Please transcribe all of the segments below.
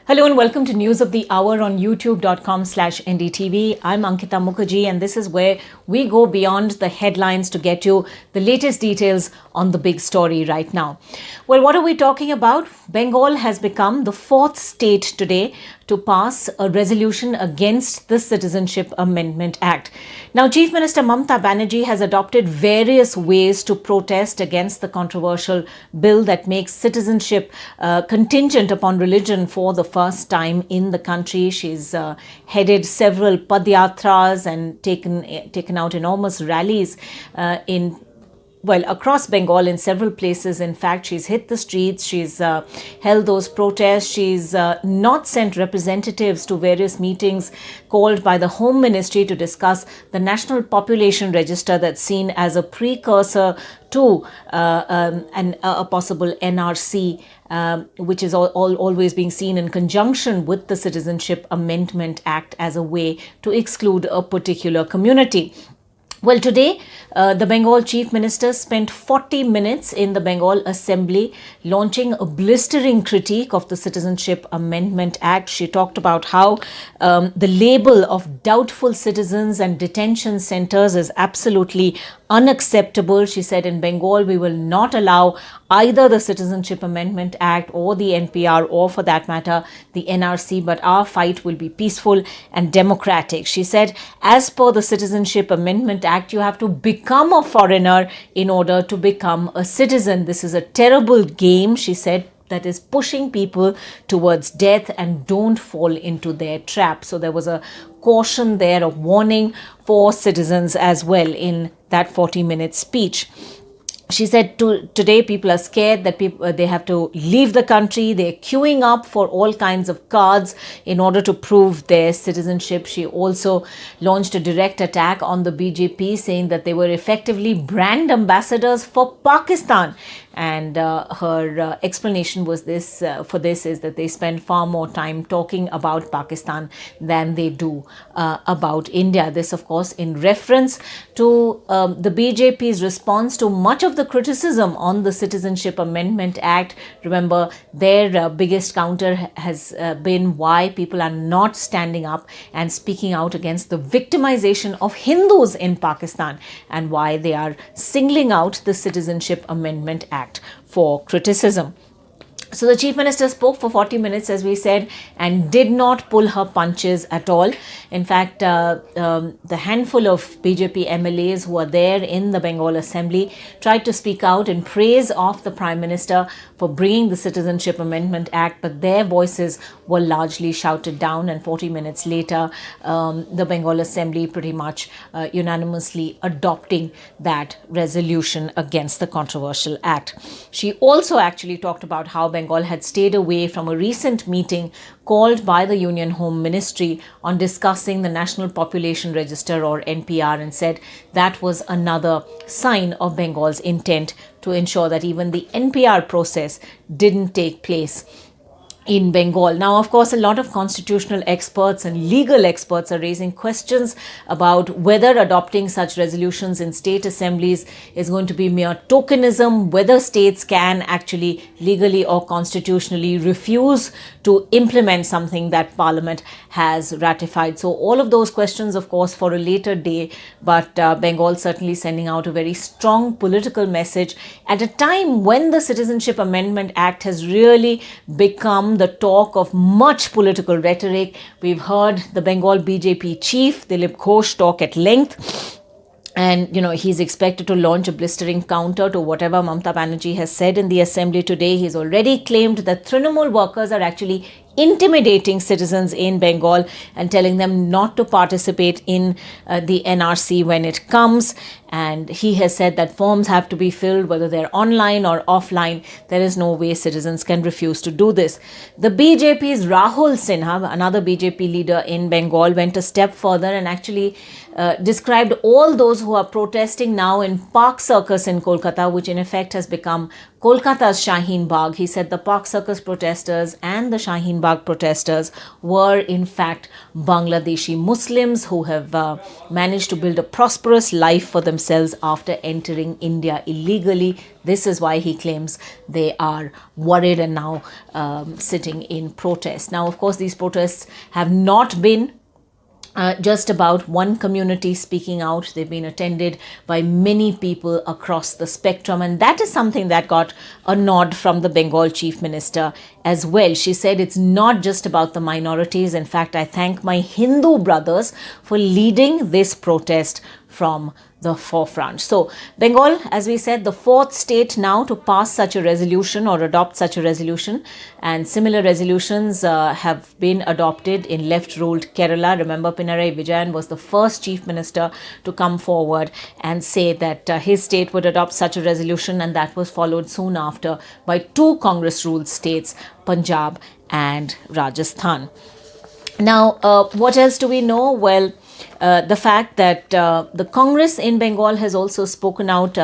Hello and welcome to News of the Hour on youtube.com/NDTV. I'm Ankita Mukherji, and this is where we go beyond the headlines to get you the latest details on the big story right now. Well, what are we talking about? Bengal has become the fourth state today to pass a resolution against the Citizenship Amendment Act. Now, Chief Minister Mamata Banerjee has adopted various ways to protest against the controversial bill that makes citizenship contingent upon religion for the first time in the country. She's headed several padyatras and taken out enormous rallies across Bengal in several places. In fact, she's hit the streets, she's held those protests, she's not sent representatives to various meetings called by the Home Ministry to discuss the National Population Register that's seen as a precursor to a possible NRC, which is always being seen in conjunction with the Citizenship Amendment Act as a way to exclude a particular community. Well, today, the Bengal Chief Minister spent 40 minutes in the Bengal Assembly launching a blistering critique of the Citizenship Amendment Act. She talked about how the label of doubtful citizens and detention centers is absolutely unacceptable. She said in Bengal, we will not allow either the Citizenship Amendment Act or the NPR or, for that matter, the NRC, but our fight will be peaceful and democratic. She said, as per the Citizenship Amendment Act, you have to become a foreigner in order to become a citizen. This is a terrible game, she said, that is pushing people towards death, and don't fall into their trap. So there was a caution there, a warning for citizens as well in that 40-minute speech. She said today people are scared that they have to leave the country. They're queuing up for all kinds of cards in order to prove their citizenship. She also launched a direct attack on the BJP, saying that they were effectively brand ambassadors for Pakistan. And her explanation was this is that they spend far more time talking about Pakistan than they do about India. This, of course, in reference to the BJP's response to much of the criticism on the Citizenship Amendment Act. Remember, their biggest counter has been why people are not standing up and speaking out against the victimization of Hindus in Pakistan, and why they are singling out the Citizenship Amendment Act for criticism. So the Chief Minister spoke for 40 minutes, as we said, and did not pull her punches at all. In fact, the handful of BJP MLAs who are there in the Bengal Assembly tried to speak out in praise of the Prime Minister for bringing the Citizenship Amendment Act, but their voices were largely shouted down. And 40 minutes later, the Bengal Assembly pretty much unanimously adopting that resolution against the controversial act. She also actually talked about how Bengal had stayed away from a recent meeting called by the Union Home Ministry on discussing the National Population Register, or NPR, and said that was another sign of Bengal's intent to ensure that even the NPR process didn't take place in Bengal. Now, of course, a lot of constitutional experts and legal experts are raising questions about whether adopting such resolutions in state assemblies is going to be mere tokenism, whether states can actually legally or constitutionally refuse to implement something that Parliament has ratified. So all of those questions, of course, for a later day, but Bengal certainly sending out a very strong political message at a time when the Citizenship Amendment Act has really become the talk of much political rhetoric. We've heard the Bengal BJP chief, Dilip Ghosh, talk at length. And, he's expected to launch a blistering counter to whatever Mamata Banerjee has said in the assembly today. He's already claimed that Trinamool workers are actually intimidating citizens in Bengal and telling them not to participate in the NRC when it comes. And he has said that forms have to be filled, whether they're online or offline. There is no way citizens can refuse to do this. The BJP's Rahul Sinha, another BJP leader in Bengal, went a step further and actually described all those who are protesting now in Park Circus in Kolkata, which in effect has become Kolkata's Shaheen Bagh. He said the Park Circus protesters and the Shaheen Bagh protesters were in fact Bangladeshi Muslims who have managed to build a prosperous life for themselves after entering India illegally. This is why he claims they are worried and now sitting in protest. Now, of course, these protests have not been just about one community speaking out. They've been attended by many people across the spectrum, and that is something that got a nod from the Bengal Chief Minister as well. She said it's not just about the minorities. In fact, I thank my Hindu brothers for leading this protest from the forefront. So Bengal, as we said, the fourth state now to pass such a resolution or adopt such a resolution, and similar resolutions have been adopted in left-ruled Kerala. Remember, Pinarayi Vijayan was the first chief minister to come forward and say that his state would adopt such a resolution, and that was followed soon after by two Congress-ruled states, Punjab and Rajasthan. Now, what else do we know? Well, the fact that the Congress in Bengal has also spoken out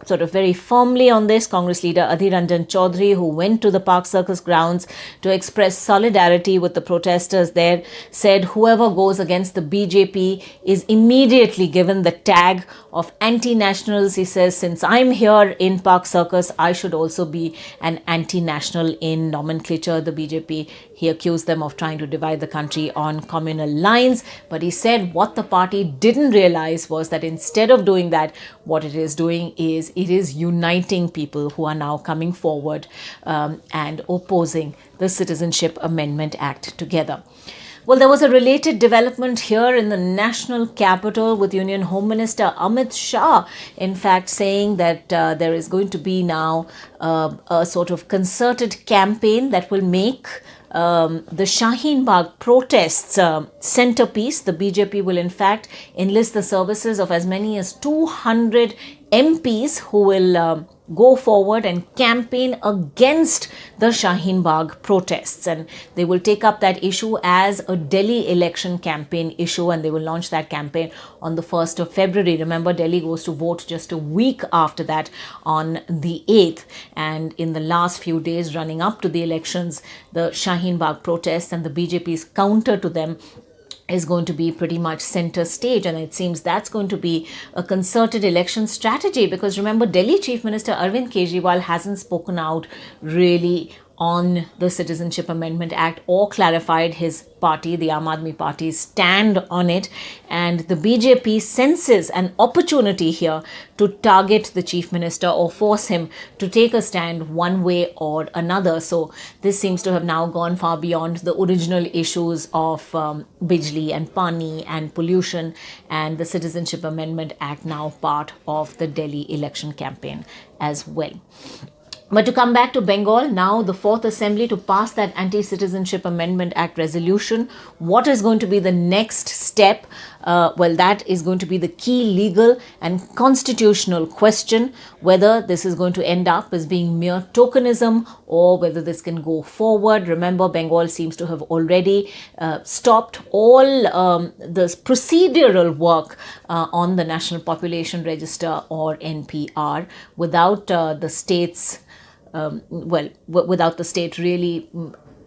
sort of very firmly on this. Congress leader Adhir Ranjan Chaudhary, who went to the Park Circus grounds to express solidarity with the protesters there, said whoever goes against the BJP is immediately given the tag of anti-nationals. He says, since I'm here in Park Circus, I should also be an anti-national in nomenclature. The BJP, he accused them of trying to divide the country on communal lines. But he said what the party didn't realize was that instead of doing that, what it is doing is it is uniting people who are now coming forward and opposing the Citizenship Amendment Act together. Well, there was a related development here in the national capital with Union Home Minister Amit Shah, in fact, saying that there is going to be now a sort of concerted campaign that will make the Shaheen Bagh protests centerpiece. The BJP will in fact enlist the services of as many as 200 MPs who will go forward and campaign against the Shaheen Bagh protests, and they will take up that issue as a Delhi election campaign issue, and they will launch that campaign on the 1st of February. Remember, Delhi goes to vote just a week after that on the 8th, and in the last few days running up to the elections, the Shaheen Bagh protests and the BJP's counter to them is going to be pretty much center stage, and it seems that's going to be a concerted election strategy, because remember, Delhi Chief Minister Arvind Kejriwal hasn't spoken out really on the Citizenship Amendment Act or clarified his party, the Aam Aadmi Party's stand on it, and the BJP senses an opportunity here to target the Chief Minister or force him to take a stand one way or another. So this seems to have now gone far beyond the original issues of Bijli and Pani and pollution, and the Citizenship Amendment Act now part of the Delhi election campaign as well. But to come back to Bengal, now the fourth assembly to pass that Anti-Citizenship Amendment Act resolution. What is going to be the next step? Well, that is going to be the key legal and constitutional question, whether this is going to end up as being mere tokenism or whether this can go forward. Remember, Bengal seems to have already stopped all this procedural work on the National Population Register or NPR without the state's without the state really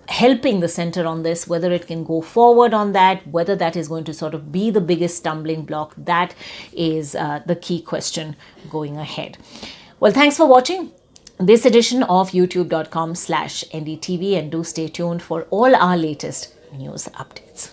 helping the center on this, whether it can go forward on that, whether that is going to sort of be the biggest stumbling block, that is the key question going ahead. Well, thanks for watching this edition of youtube.com/NDTV, and do stay tuned for all our latest news updates.